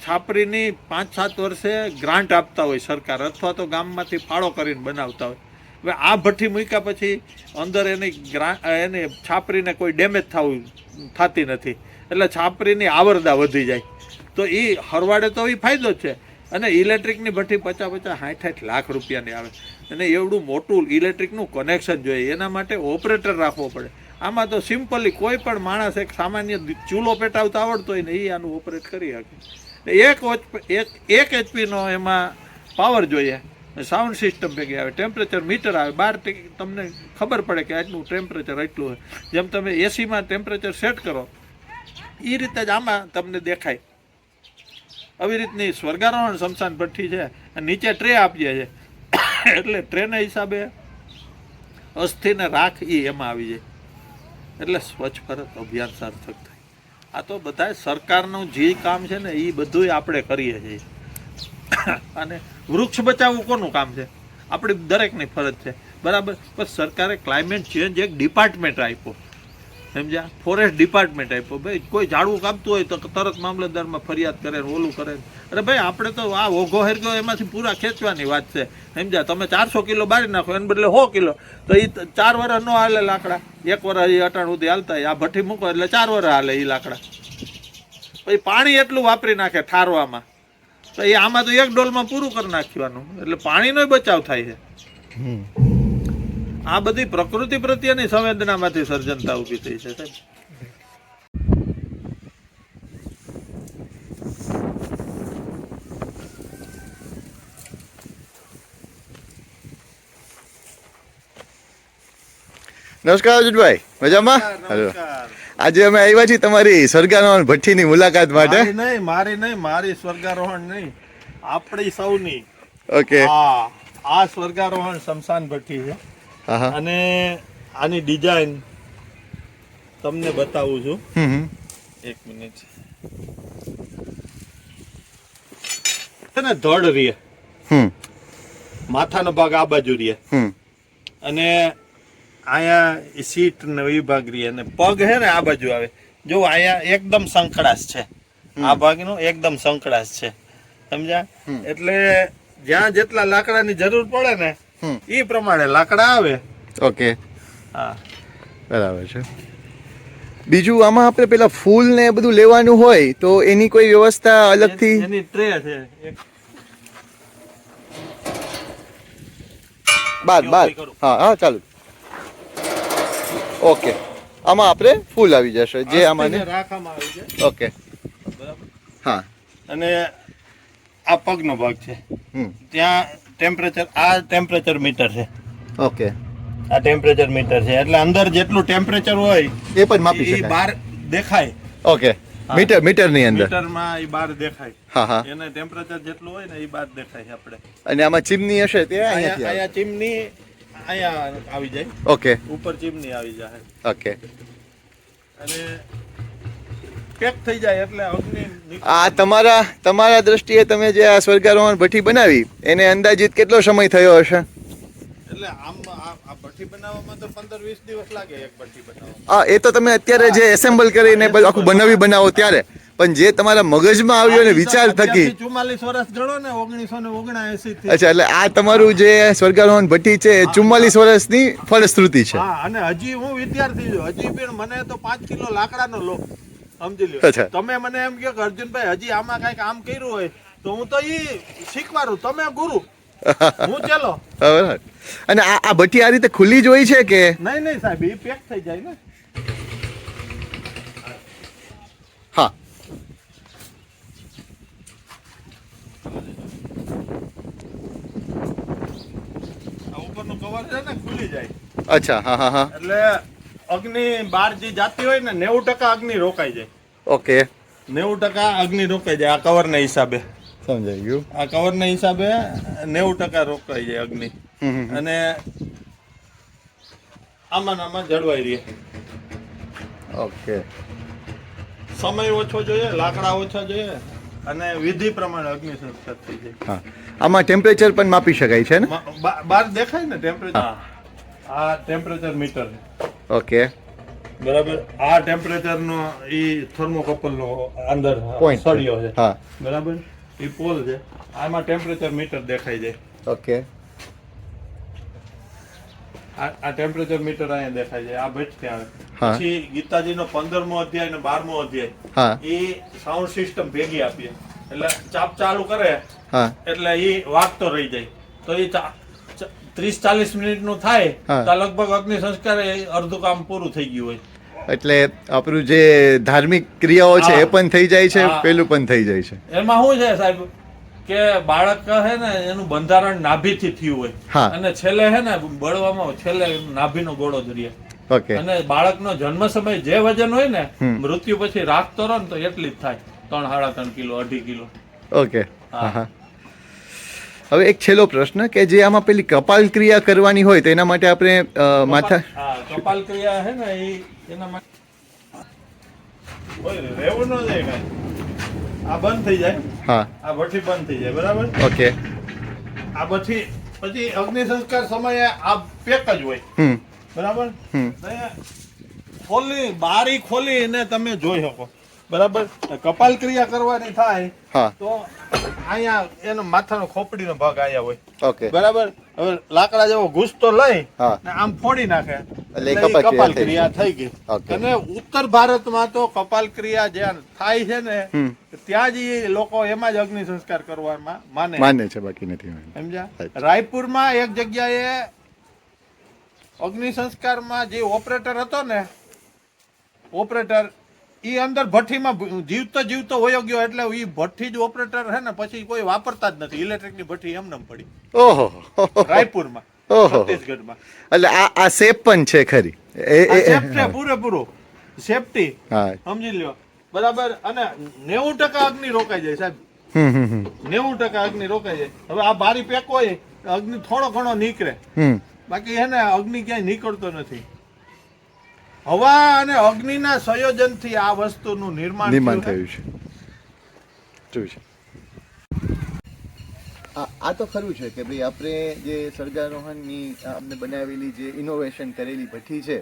છાપરીની 5-7 વર્ષે ગ્રાન્ટ આપતા હોય સરકાર, અથવા તો ગામમાંથી ફાળો કરીને બનાવતા હોય. હવે આ ભઠ્ઠી મૂક્યા પછી અંદર એની છાપરીને કોઈ ડેમેજ થતી નથી, એટલે છાપરીની આવરદા વધી જાય. તો એ હરવાડે તો એ ફાયદો જ છે. અને ઇલેક્ટ્રિકની ભઠ્ઠી 50-60 લાખ રૂપિયાની આવે, અને એવડું મોટું ઇલેક્ટ્રિકનું કનેક્શન જોઈએ, એના માટે ઓપરેટર રાખવો પડે. આમાં તો સિમ્પલી કોઈ પણ માણસ એક સામાન્ય ચૂલો પેટાવતા આવડતો હોય ને એ આનું ઓપરેટ કરી શકે. 1 HP એમાં પાવર જોઈએ, સાઉન્ડ સિસ્ટમ ભેગી આવે, ટેમ્પરેચર મીટર આવે, બહાર તમને ખબર પડે કે આટલું ટેમ્પરેચર એટલું હોય. જેમ તમે એસીમાં ટેમ્પરેચર સેટ કરો એ રીતે જ આમાં તમને દેખાય. આવી રીતની સ્વર્ગારોહણ સ્મશાન ભઠ્ઠી છે. નીચે ટ્રે આપીએ છીએ, એટલે ટ્રેના હિસાબે અસ્થિ ને રાખ એ એમાં આવી જાય, એટલે સ્વચ્છ ભારત અભિયાન સાર્થક થાય. આ તો બધા સરકારનું જે કામ છે ને એ બધું આપણે કરીએ છીએ. અને વૃક્ષ બચાવવું કોનું કામ છે? આપણી દરેકની ફરજ છે, બરાબર. પણ સરકારે ક્લાઇમેટ ચેન્જ એક ડિપાર્ટમેન્ટ આપ્યો, સમજ્યા, ફોરેસ્ટ ડિપાર્ટમેન્ટ આપ્યો. ભાઈ કોઈ ઝાડવું કાપતું હોય તો તરત મામલતદારમાં ફરિયાદ કરે, ઓલું કરે. અરે ભાઈ આપણે તો આ ઓઘો હેરગો એમાંથી પૂરા ખેંચવાની વાત છે, સમજ્યા. તમે 400 કિલો બાળી નાખો એને બદલે 100 કિલો, તો એ 4 વર્ષ ન હાલે લાકડા. 1 વર્ષ એ અટાણ સુધી હાલતા, આ ભઠ્ઠી મૂકો એટલે 4 વર્ષ હાલે એ લાકડા. પછી પાણી એટલું વાપરી નાખે ઠારવામાં, તો એ આમાં તો 1 ડોલમાં પૂરું કરી નાખવાનું, એટલે પાણીનો બચાવ થાય છે. આ બધી પ્રકૃતિ પ્રત્યેની સંવેદનામાંથી સર્જનતા ઊભી થઈ છે, સાહેબ. નમસ્કાર અર્જુનભાઈ, મજામાં? નમસ્કાર. આજે અમે આવ્યા છીએ તમારી સ્વર્ગારોહણ ભઠ્ઠીની મુલાકાત માટે. મારી નહીં, મારી સ્વર્ગારોહણ નહીં, આપણી સૌની. ઓકે. આ સ્વર્ગારોહણ સ્મશાન ભઠ્ઠી છે. અને આની ડિઝાઇન તમને બતાવું છું. 1 મિનિટ. છે ને ધડ રીએ, માથાનો ભાગ આ બાજુ રીએ, અને અહીંયા સીટ ને વિભાગ રીએ, અને પગ છે ને આ બાજુ આવે. જો અહીંયા એકદમ સંકળાશ છે, આ ભાગનો એકદમ સંકળાશ છે, સમજ્યા. એટલે જ્યાં જેટલા લાકડાની જરૂર પડે ને એ પ્રમાણે લાકડા આવે. ઓકે. હા, બરાબર છે. બીજું આમાં આપણે પેલા ફૂલ ને બધું લેવાનું હોય તો એની કોઈ વ્યવસ્થા અલગથી? એની ટ્રે છે બાર. હા હા, ચાલુ. ઓકે. આમાં આપણે ફૂલ આવી જશે જે આમાં રાખવામાં આવી છે. ઓકે. બરાબર. હા. અને આ પગનો ભાગ છે, ત્યાં ટેમ્પરેચર, આ ટેમ્પરેચર મીટર છે. ઓકે. આ ટેમ્પરેચર મીટર છે, એટલે અંદર જેટલું ટેમ્પરેચર હોય એ પણ માપી શકાય, બહાર દેખાય. ઓકે. મીટર ની અંદર મીટરમાં એ બહાર દેખાય. હા હા. એને ટેમ્પરેચર જેટલું હોય ને એ બહાર દેખાય આપણે. અને આમાં ચીમની હશે તે અહીંયા ચીમની અહીંયા આવી જાય. ઓકે. ઉપર ચીમની આવી જાય. ઓકે. અને પેક થઈ જાય એટલે અગ્નિ. આ તમારા દ્રષ્ટિએ તમે જે આ સ્વર્ગારોહણ ભઠ્ઠી બનાવી એને અંદાજિત કેટલો સમય થયો હશે? એટલે આમ આ ભઠ્ઠી બનાવવામાં તો 15-20 દિવસ લાગે એક ભઠ્ઠી બનાવવામાં. હા, એ તો તમે અત્યારે જે એસેમ્બલ કરીને આખું બનાવો ત્યારે, પણ જે તમારા મગજમાં આવ્યો ને વિચાર થકી 44 વર્ષ ગણો ને, 1979 થી. અચ્છા, એટલે આ તમારું જે સ્વર્ગારોહણ ભઠ્ઠી છે એ 44 વર્ષની ફળશ્રુતિ છે. હા, અને હજી હું વિદ્યાર્થી છું, હજી પણ મને તો 5 કિલો લાકડાનો લો, સમજી લ્યો. તમે મને એમ કહો કે અર્જુનભાઈ હજી આમાં કઈક આમ કર્યું હોય તો હું તો ઈ શીખવાડું, તમે ગુરુ, હું ચલો. બરાબર. અને આ ભઠ્ઠી આ રીતે ખુલ્લી જ હોય છે કે? નહીં સાહેબ, એ પેક થઈ જાય ને. હા, અચ્છા, હા હા હા, એટલે અગ્નિ બહાર જે જાતી હોય ને 90% અગ્નિ રોકાઈ જાય. ઓકે, 90% અગ્નિ રોકાઈ જાય આ કવરના હિસાબે. સમજાઈ ગયું. આ કવરના હિસાબે 90% રોકાઈ જાય અગ્નિ. અને આમાં ને આમાં જળવાઈ રહે. ઓકે, સમય ઓછો જોઈએ, લાકડા ઓછા જોઈએ અને વિધિ પ્રમાણે અગ્નિ સંસ્કાર થઈ જાય. હા, આમાં ટેમ્પરેચર પણ માપી શકાય છે ને? બહાર દેખાય ને ટેમ્પરેચર. આ ટેમ્પરેચર મીટર છે. ઓકે, બરાબર. આ ટેમ્પરેચર નો ઈ થર્મોકપલ નો અંદર Point છે. સળિયો છે. હા. બરાબર. ઈ પોલ છે. આમાં ટેમ્પરેચર મીટર દેખાઈ જાય. ઓકે, આ ટેમ્પરેચર મીટર અહીંયા દેખાય છે. આ ભેટ ત્યાં હા. પછી ગીતાજીનો 15મો અધ્યાય અને 12મો અધ્યાય હા, એ સાઉન્ડ સિસ્ટમ ભેગી આપીએ. એટલે ચાપ ચાલુ કરે હા, એટલે એ વાગતો રહી જાય. તો એ 30-40 મિનિટનું થાય હા. તો લગભગ અગ્નિ સંસ્કાર એ અડધું કામ પૂરું થઈ ગયું હોય. એટલે આપણું જે ધાર્મિક ક્રિયાઓ છે એ હા. પણ થઈ જાય છે, હા. પેલું પણ થઈ જાય છે. એમાં શું છે સાહેબ કે બાળક હે ને એનું બંધારણ નાભીથી થયું હોય. હા. અને છેલ્લે હે ને બળવામાં છેલ્લે નાભીનો ગોળો જ રહે. ઓકે, અને બાળકનો જન્મ સમય જે વજન હોય ને હમ. મૃત્યુ પછી રાખતો રહે ને તો એટલી જ થાય 3-3.5 કિલો 2.5 કિલો. ઓકે, હા. હા હા. હવે એક છેલ્લો પ્રશ્ન કે જે આમાં પેલી કપાલ ક્રિયા કરવાની હોય તો એના માટે આપણે માથા હા, કપાલ ક્રિયા હે ને એ એના માટે ઓય રેવું ન જાય કાંઈ. આ બંધ થઈ જાય. હા, આ ભઠ્ઠી બંધ થઈ જાય. બરાબર. ઓકે, આ પછી અગ્નિ સંસ્કાર સમયે આ પેક જ હોય. બરાબર. બારી ખોલીને તમે જોઈ શકો. બરાબર. કપાલ ક્રિયા કરવાની થાય હા, તો અહીંયા એનો માથાનો ખોપડીનો ભાગ અહીંયા હોય. ઓકે, બરાબર. હવે લાકડા જેવો ઘૂસતો લઈ હા, ને આમ ફોડી નાખે એટલે એટલે ઈ કપાલ કપાલ ક્રિયા ક્રિયા થઈ ગઈ. ઓકે. અને ઉત્તર ભારતમાં તો કપાલ ક્રિયા જ્યાં થાય છે ને ત્યાં જ ઈ લોકો એમાં જ અગ્નિ સંસ્કાર કરવામાં માને છે, બાકી નથી. સમજ્યા. Right. રાયપુરમાં એક જગ્યાએ અગ્નિ સંસ્કારમાં જે ઓપરેટર હતો ને ઓપરેટર ઈ અંદર ભઠ્ઠીમાં જીવતો વયો ગયો. એટલે ઈ ભઠ્ઠી જ ઓપરેટર છે ને પછી કોઈ વાપરતા જ નથી. ઇલેક્ટ્રિકની ભઠ્ઠી એમને પડી ઓહો, રાયપુરમાં, ઓહો. છત્તીસગઢમાં. એટલે આ સેફ પણ છે ખરી. આ સેફટી પૂરેપૂરું સેફટી હા, સમજી લ્યો. બરાબર. અને 90% અગ્નિ રોકાઈ જાય સાહેબ. 90% અગ્નિ રોકાઈ જાય. હવે આ ભારી પેક હોય અગ્નિ થોડો ઘણો નીકળે, બાકી હે ને અગ્નિ ક્યાંય નીકળતો નથી. હવા અને અગ્નિના સંયોજનથી આ વસ્તુનું નિર્માણ થયું છે. જોયું છે. આ તો ખરું છે કે ભાઈ આપણે જે સળગારોહણની અમને બનાવેલી જે ઇનોવેશન કરેલી ભઠ્ઠી છે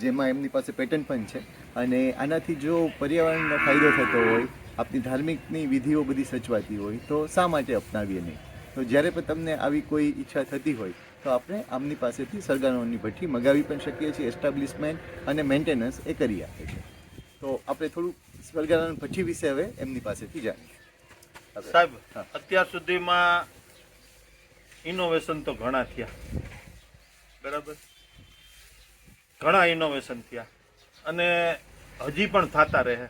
જેમાં એમની પાસે પેટન્ટ પણ છે અને આનાથી જો પર્યાવરણનો ફાયદો થતો હોય, આપણી ધાર્મિકની વિધિઓ બધી સચવાતી હોય તો શા માટે અપનાવીએ નહીં? તો જ્યારે પણ તમને આવી કોઈ ઈચ્છા થતી હોય તો આપણે આમની પાસેથી સળગારોહણની ભઠ્ઠી મગાવી પણ શકીએ છીએ. એસ્ટાબ્લિશમેન્ટ અને મેન્ટેનન્સ એ કરી આપે છે. તો આપણે થોડું સળગારોહણ ભઠ્ઠી વિશે હવે એમની પાસેથી જાણીએ. સાહેબ, અત્યાર સુધીમાં ઇનોવેશન તો ઘણા થયા. બરાબર. ઘણા ઇનોવેશન થયા અને હજી પણ થતા રહે.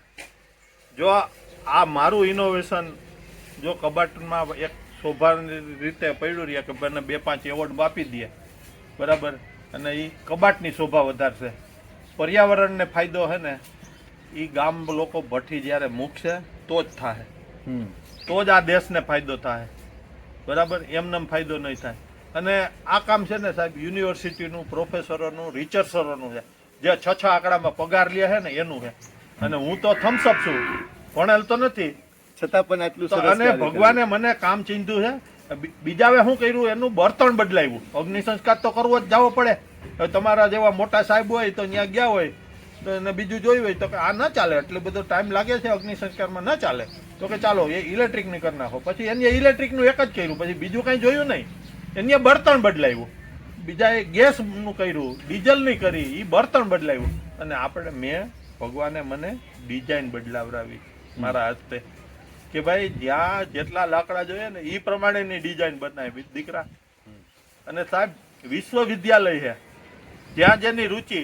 જો આ મારું ઇનોવેશન જો કબાટમાં એક શોભાની રીતે પડ્યું રહ્યા કે મને 2-5 એવોર્ડ આપી દે. બરાબર. અને એ કબાટની શોભા વધારશે. પર્યાવરણને ફાયદો છે ને એ ગામ લોકો ભઠ્ઠી જ્યારે મૂકશે તો જ થાય. તો જ આ દેશને ફાયદો થાય. બરાબર. એમને ફાયદો નહીં થાય. અને આ કામ છે ને સાહેબ યુનિવર્સિટીનું, પ્રોફેસરોનું, રિસર્ચરોનું છે. જે 6 આંકડામાં પગાર લે છે ને એનું છે. અને હું તો થમ્સઅપ છું, ભણેલ તો નથી, છતાં પણ આટલું સરસ. અને ભગવાને મને કામ ચીંધ્યું છે. બીજાએ શું કર્યું એનું બર્તન બદલાવ્યું. અગ્નિ સંસ્કાર તો કરવો જ જવો પડે. તમારા જેવા મોટા સાહેબ હોય તો ત્યાં ગયા હોય તો એને બીજું જોયું હોય તો કે આ ન ચાલે, એટલો બધો ટાઈમ લાગે છે અગ્નિ સંસ્કારમાં, ન ચાલે. તો કે ચાલો એ ઇલેક્ટ્રિકની કરી નાખો. પછી એને ઇલેક્ટ્રિકનું એક જ કર્યું, પછી બીજું કંઈ જોયું નહીં. એને બર્તન બદલાવ્યું. બીજાએ ગેસનું કર્યું, ડીઝલની કરી, એ બર્તન બદલાવ્યું. અને મેં ભગવાને મને ડિઝાઇન બદલાવડાવી મારા હસ્તે કે ભાઈ જ્યાં જેટલા લાકડા જોઈએ ને એ પ્રમાણેની ડિઝાઇન બનાવી દીકરા. અને સાહેબ વિશ્વવિદ્યાલય છે, જ્યાં જેની રુચિ,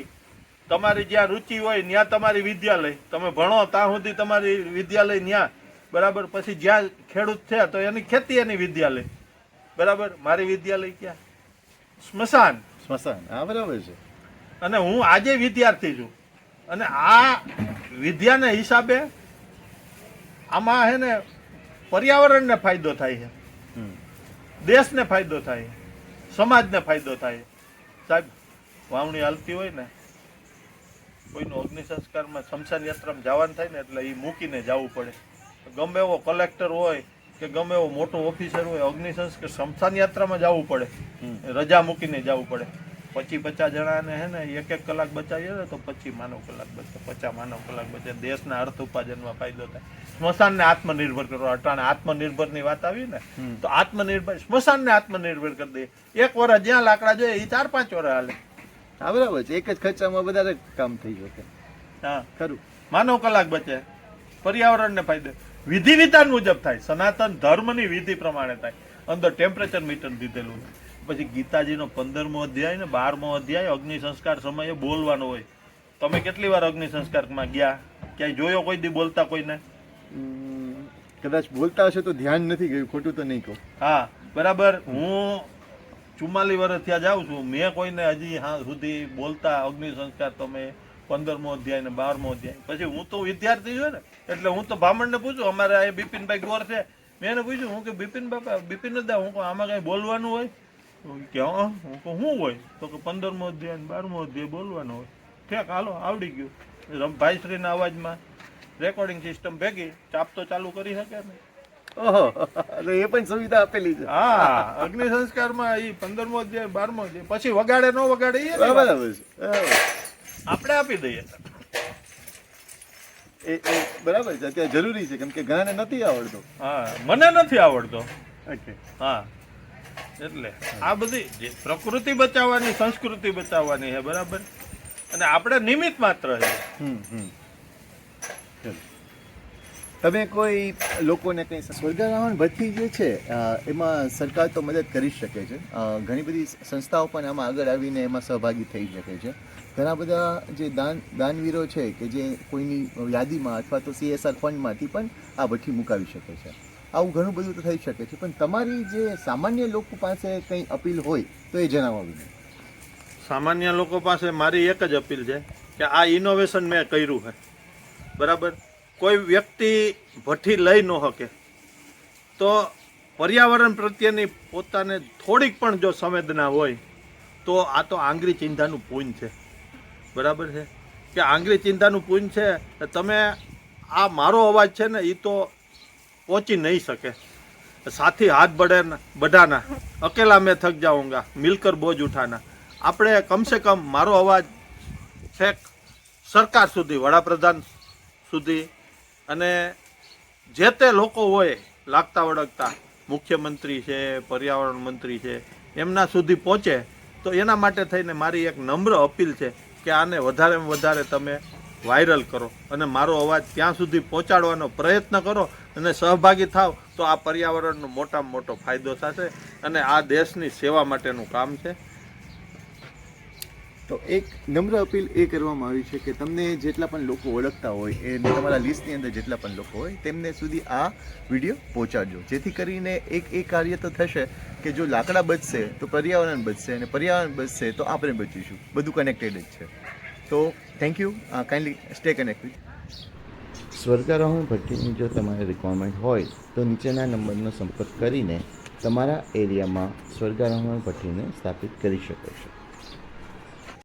તમારી જ્યાં રુચિ હોય ત્યાં તમારી વિદ્યાલય, તમે ભણો ત્યાં સુધી તમારી વિદ્યાલય ત્યાં. બરાબર. પછી જ્યાં ખેડૂત છે તો એની ખેતી, એની વિદ્યાલય. બરાબર. મારી વિદ્યાલય ક્યાં? સ્મશાન. સ્મશાન, હા બરાબર છે. અને હું આજે વિદ્યાર્થી છું અને આ વિદ્યાના હિસાબે આમાં હે ને પર્યાવરણને ફાયદો થાય છે, હમ. દેશને ફાયદો થાય, સમાજને ફાયદો થાય. સાહેબ, વાવણી હાલતી હોય ને, કોઈનું અગ્નિ સંસ્કારમાં શમશાન યાત્રામાં જવાનું થાય ને એટલે એ મૂકીને જવું પડે. ગમે એવો કલેક્ટર હોય કે ગમે એવો મોટો ઓફિસર હોય, અગ્નિ સંસ્કાર શમશાન યાત્રામાં જવું પડે, રજા મૂકીને જવું પડે. 50 જણાને હે ને 1 કલાક બચાવીએ ને તો 25 માનવ કલાક બચે, 50 માનવ કલાક બચે. દેશના અર્થ ઉપાર્જનમાં ફાયદો થાય. સ્મશાનને આત્મનિર્ભર કરો. અટાણે આત્મનિર્ભરની વાત આવી ને, તો આત્મનિર્ભર સ્મશાનને આત્મનિર્ભર કરી દઈએ. 1 વર્ષ જ્યાં લાકડા જોઈએ એ 4-5 વર્ષ હાલે. હા બરાબર છે. એક જ ખર્ચામાં વધારે કામ થઈ શકે. હા, ખરું. માનવ કલાક બચે, પર્યાવરણને ફાયદો. વિધિ વિધાન મુજબ થાય, સનાતન ધર્મની વિધિ પ્રમાણે થાય. અંદર ટેમ્પરેચર મીટર દીધેલું છે. પછી ગીતાજીનો 15મો અધ્યાય ને 12મો અધ્યાય અગ્નિ સંસ્કાર સમયે બોલવાનો હોય. તમે કેટલી વાર અગ્નિ સંસ્કારમાં ગયા? ક્યાંય જોયો કોઈ દી બોલતા કોઈને? કદાચ બોલતા હશે તો ધ્યાન નથી ગયું, ખોટું તો નહીં કહું. હા બરાબર. હું 44 વર્ષ ત્યાં જાઉં છું, મેં કોઈને હજી હા સુધી બોલતા અગ્નિ સંસ્કાર તમે 15મો અધ્યાય ને 12મો અધ્યાય. પછી હું તો વિદ્યાર્થી છું ને, એટલે હું તો બ્રાહ્મણને પૂછું. અમારે આ બિપિનભાઈ ગોર છે, મેં એને પૂછ્યું, હું કે બિપિન બાપા, બિપિન દા, હું કહું આમાં કઈ બોલવાનું હોય? કે હું કહું શું હોય? તો કે 15મો અધ્યાય ને 12મો અધ્યાય બોલવાનો હોય. ઠેક, હાલો આવડી ગયું. ભાઈશ્રીના અવાજમાં રેકોર્ડિંગ સિસ્ટમ ભેગી ચાપ તો ચાલુ કરી શકે ને. ઓહો, એટલે એ પણ સુવિધા આપેલી છે. હા, અગ્નિ સંસ્કારમાં એ 15મો અધ્યાય 12મો અધ્યાય પછી વગાડે ન વગાડે એ બરાબર છે. આપણે આપી દઈએ. એ બરાબર છે. અત્યારે જરૂરી છે, કેમ કે ઘણાને નથી આવડતો. હા, મને નથી આવડતો. ઓકે. હા, એટલે આ બધી જે પ્રકૃતિ બચાવવાની, સંસ્કૃતિ બચાવવાની છે, બરાબર. અને આપણે નિમિત્ત માત્ર છે. તમે કોઈ લોકોને કંઈ સ્વર્ગરાવણ ભઠ્ઠી જે છે એમાં સરકાર તો મદદ કરી શકે છે. ઘણી બધી સંસ્થાઓ પણ આમાં આગળ આવીને એમાં સહભાગી થઈ શકે છે. ઘણા બધા જે દાનવીરો છે કે જે કોઈની યાદીમાં અથવા તો CSR ફંડમાંથી પણ આ ભઠ્ઠી મુકાવી શકે છે. આવું ઘણું બધું તો થઈ શકે છે. પણ તમારી જે સામાન્ય લોકો પાસે કંઈ અપીલ હોય તો એ જણાવો. સામાન્ય લોકો પાસે મારી એક જ અપીલ છે કે આ ઇનોવેશન મેં કર્યું છે, બરાબર. કોઈ વ્યક્તિ ભઠ્ઠી લઈ ન શકે તો પર્યાવરણ પ્રત્યેની પોતાને થોડીક પણ જો સંવેદના હોય તો આ તો આંગળી ચિંતાનું પૂન છે, બરાબર છે. કે આંગળી ચિંતાનું પૂન છે. તમે આ મારો અવાજ છે ને એ તો પહોંચી નહીં શકે. સાથી હાથ બઢાના, અકેલા મેં થક જાઉંગા, મિલકર બોજ ઉઠાના. આપણે કમસે કમ મારો અવાજ છેક સરકાર સુધી, વડાપ્રધાન સુધી અને જે તે લોકો હોય લાગતા વળગતા, મુખ્યમંત્રી છે, પર્યાવરણ મંત્રી છે, એમના સુધી પહોંચે. તો એના માટે થઈને મારી એક નમ્ર અપીલ છે કે આને વધારેમાં વધારે તમે વાયરલ કરો અને મારો અવાજ ત્યાં સુધી પહોંચાડવાનો પ્રયત્ન કરો અને સહભાગી થાવ તો આ પર્યાવરણનો મોટામાં મોટો ફાયદો થશે અને આ દેશની સેવા માટેનું કામ છે. તો એક નમ્ર અપીલ એ કરવામાં આવી છે કે તમને જેટલા પણ લોકો ઓળખતા હોય એ તમારા લિસ્ટની અંદર જેટલા પણ લોકો હોય તેમને સુધી આ વિડીયો પહોંચાડજો, જેથી કરીને એક એ કાર્ય તો થશે કે જો લાકડા બચશે તો પર્યાવરણ બચશે અને પર્યાવરણ બચશે તો આપણે બચીશું. બધું કનેક્ટેડ જ છે. તો thank you. Kindly stay connected. સ્વર્ગરાવણ ભઠ્ઠીની જો તમારે રિક્વાયરમેન્ટ હોય તો નીચેના નંબરનો સંપર્ક કરીને તમારા એરિયામાં સ્વર્ગરાવણ ભઠ્ઠીને સ્થાપિત કરી શકો છો.